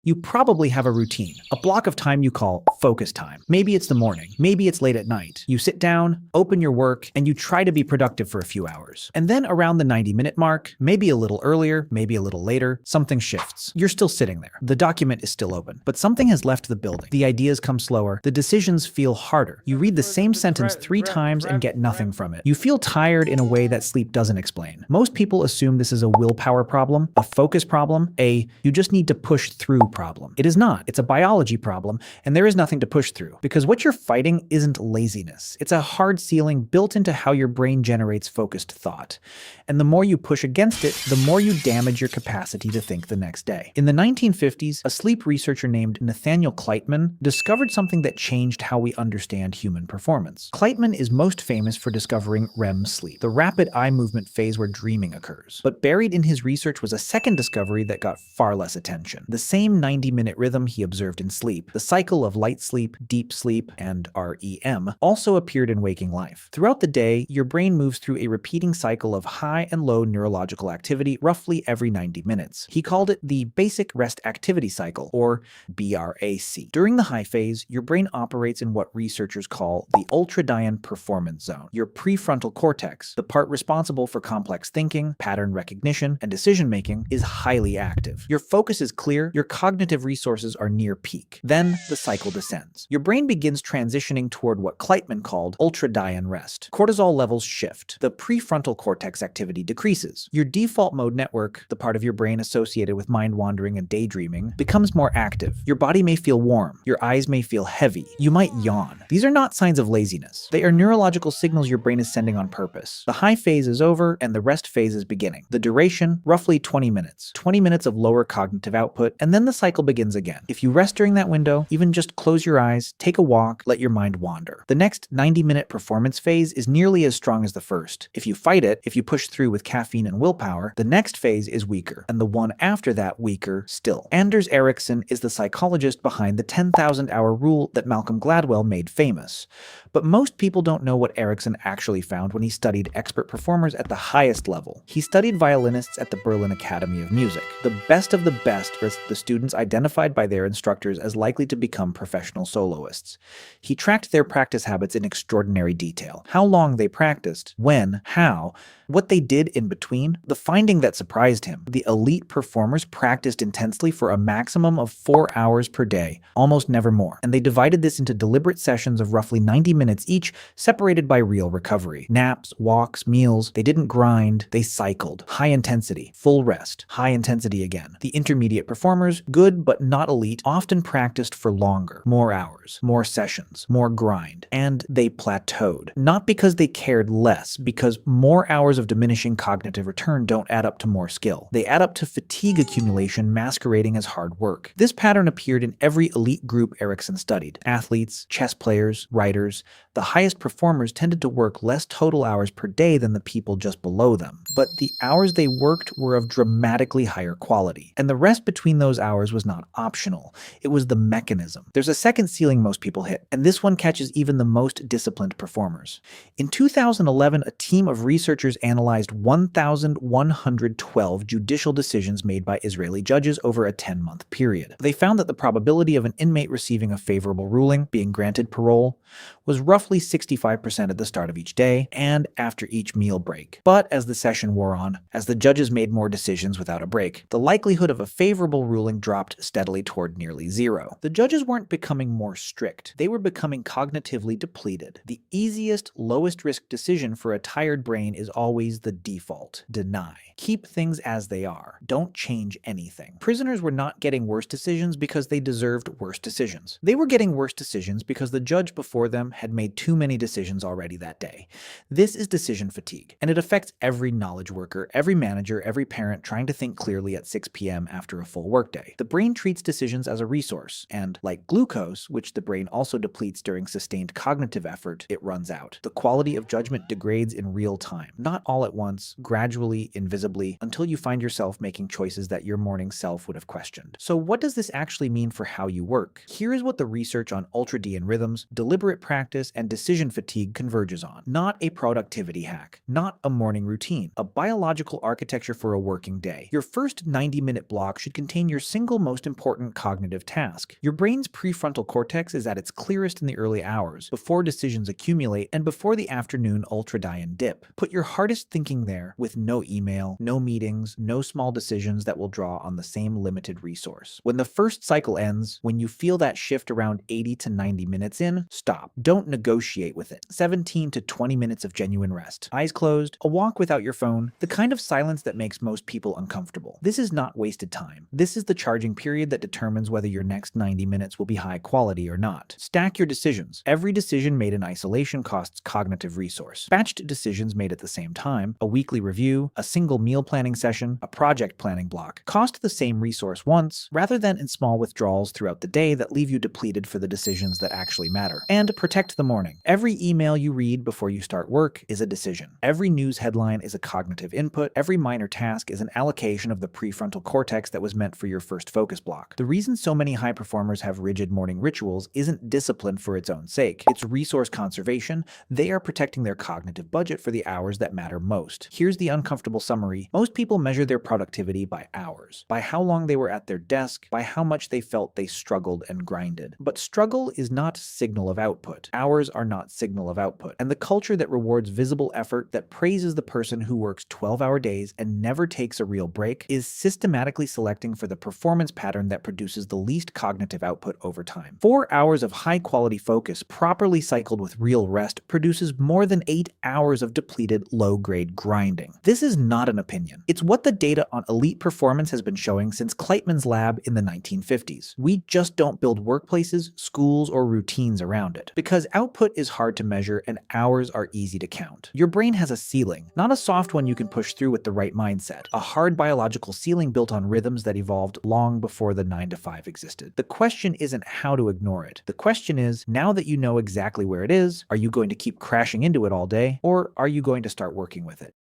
You probably have a routine, a block of time you call focus time. Maybe it's the morning, maybe it's late at night. You sit down, open your work, and you try to be productive for a few hours. And then around the 90-minute mark, maybe a little earlier, maybe a little later, something shifts. You're still sitting there. The document is still open, but something has left the building. The ideas come slower, the decisions feel harder. You read the same sentence 3 times and get nothing from it. You feel tired in a way that sleep doesn't explain. Most people assume this is a willpower problem, a focus problem, you just need to push through problem. It is not. It's a biology problem, and there is nothing to push through, because what you're fighting isn't laziness. It's a hard ceiling built into how your brain generates focused thought. And the more you push against it, the more you damage your capacity to think the next day. In the 1950s, a sleep researcher named Nathaniel Kleitman discovered something that changed how we understand human performance. Kleitman is most famous for discovering REM sleep, the rapid eye movement phase where dreaming occurs. But buried in his research was a second discovery that got far less attention. The same 90-minute rhythm he observed in sleep, the cycle of light sleep, deep sleep, and REM, also appeared in waking life. Throughout the day, your brain moves through a repeating cycle of high and low neurological activity roughly every 90 minutes. He called it the basic rest activity cycle, or BRAC. During the high phase, your brain operates in what researchers call the ultradian performance zone. Your prefrontal cortex, the part responsible for complex thinking, pattern recognition, and decision-making, is highly active. Your focus is clear, your cognitive resources are near peak. Then the cycle descends. Your brain begins transitioning toward what Kleitman called ultradian rest. Cortisol levels shift. The prefrontal cortex activity decreases. Your default mode network, the part of your brain associated with mind-wandering and daydreaming, becomes more active. Your body may feel warm. Your eyes may feel heavy. You might yawn. These are not signs of laziness. They are neurological signals your brain is sending on purpose. The high phase is over and the rest phase is beginning. The duration, roughly 20 minutes. 20 minutes of lower cognitive output, and then the cycle begins again. If you rest during that window, even just close your eyes, take a walk, let your mind wander. The next 90-minute performance phase is nearly as strong as the first. If you fight it, if you push through with caffeine and willpower, the next phase is weaker, and the one after that weaker still. Anders Ericsson is the psychologist behind the 10,000-hour rule that Malcolm Gladwell made famous. But most people don't know what Ericsson actually found when he studied expert performers at the highest level. He studied violinists at the Berlin Academy of Music. The best of the best were the students identified by their instructors as likely to become professional soloists. He tracked their practice habits in extraordinary detail. How long they practiced, when, how, what they did in between. The finding that surprised him: the elite performers practiced intensely for a maximum of 4 hours per day, almost never more. And they divided this into deliberate sessions of roughly 90 minutes each, separated by real recovery. Naps, walks, meals. They didn't grind, they cycled. High intensity, full rest, high intensity again. The intermediate performers, good but not elite, often practiced for longer, more hours, more sessions, more grind, and they plateaued. Not because they cared less, because more hours of diminishing cognitive return don't add up to more skill. They add up to fatigue accumulation masquerading as hard work. This pattern appeared in every elite group Ericsson studied: athletes, chess players, writers. The highest performers tended to work less total hours per day than the people just below them, but the hours they worked were of dramatically higher quality. And the rest between those hours was not optional. It was the mechanism. There's a second ceiling most people hit, and this one catches even the most disciplined performers. In 2011, a team of researchers analyzed 1,112 judicial decisions made by Israeli judges over a 10-month period. They found that the probability of an inmate receiving a favorable ruling, being granted parole, was roughly 65% at the start of each day and after each meal break. But as the session wore on, as the judges made more decisions without a break, the likelihood of a favorable ruling dropped steadily toward nearly zero. The judges weren't becoming more strict. They were becoming cognitively depleted. The easiest, lowest risk decision for a tired brain is always the default: deny. Keep things as they are. Don't change anything. Prisoners were not getting worse decisions because they deserved worse decisions. They were getting worse decisions because the judge before them had made too many decisions already that day. This is decision fatigue, and it affects every knowledge worker, every manager, every parent trying to think clearly at 6 p.m. after a full workday. The brain treats decisions as a resource, and like glucose, which the brain also depletes during sustained cognitive effort, it runs out. The quality of judgment degrades in real time, not not all at once, gradually, invisibly, until you find yourself making choices that your morning self would have questioned. So what does this actually mean for how you work? Here is what the research on ultradian rhythms, deliberate practice, and decision fatigue converges on. Not a productivity hack, not a morning routine, a biological architecture for a working day. Your first 90-minute block should contain your single most important cognitive task. Your brain's prefrontal cortex is at its clearest in the early hours, before decisions accumulate and before the afternoon ultradian dip. Put your hardest thinking there with no email, no meetings, no small decisions that will draw on the same limited resource. When the first cycle ends, when you feel that shift around 80 to 90 minutes in, stop. Don't negotiate with it. 17 to 20 minutes of genuine rest. Eyes closed, a walk without your phone, the kind of silence that makes most people uncomfortable. This is not wasted time. This is the charging period that determines whether your next 90 minutes will be high quality or not. Stack your decisions. Every decision made in isolation costs cognitive resource. Batched decisions made at the same time, a weekly review, a single meal planning session, a project planning block, cost the same resource once, rather than in small withdrawals throughout the day that leave you depleted for the decisions that actually matter. And protect the morning. Every email you read before you start work is a decision. Every news headline is a cognitive input. Every minor task is an allocation of the prefrontal cortex that was meant for your first focus block. The reason so many high performers have rigid morning rituals isn't discipline for its own sake. It's resource conservation. They are protecting their cognitive budget for the hours that matter most. Here's the uncomfortable summary. Most people measure their productivity by hours, by how long they were at their desk, by how much they felt they struggled and grinded. But struggle is not signal of output. Hours are not signal of output. And the culture that rewards visible effort, that praises the person who works 12-hour days and never takes a real break, is systematically selecting for the performance pattern that produces the least cognitive output over time. 4 hours of high-quality focus, properly cycled with real rest, produces more than 8 hours of depleted, low-grade grinding. This is not an opinion. It's what the data on elite performance has been showing since Kleitman's lab in the 1950s. We just don't build workplaces, schools, or routines around it. Because output is hard to measure and hours are easy to count. Your brain has a ceiling, not a soft one you can push through with the right mindset. A hard biological ceiling built on rhythms that evolved long before the 9-to-5 existed. The question isn't how to ignore it. The question is, now that you know exactly where it is, are you going to keep crashing into it all day, or are you going to start working with it?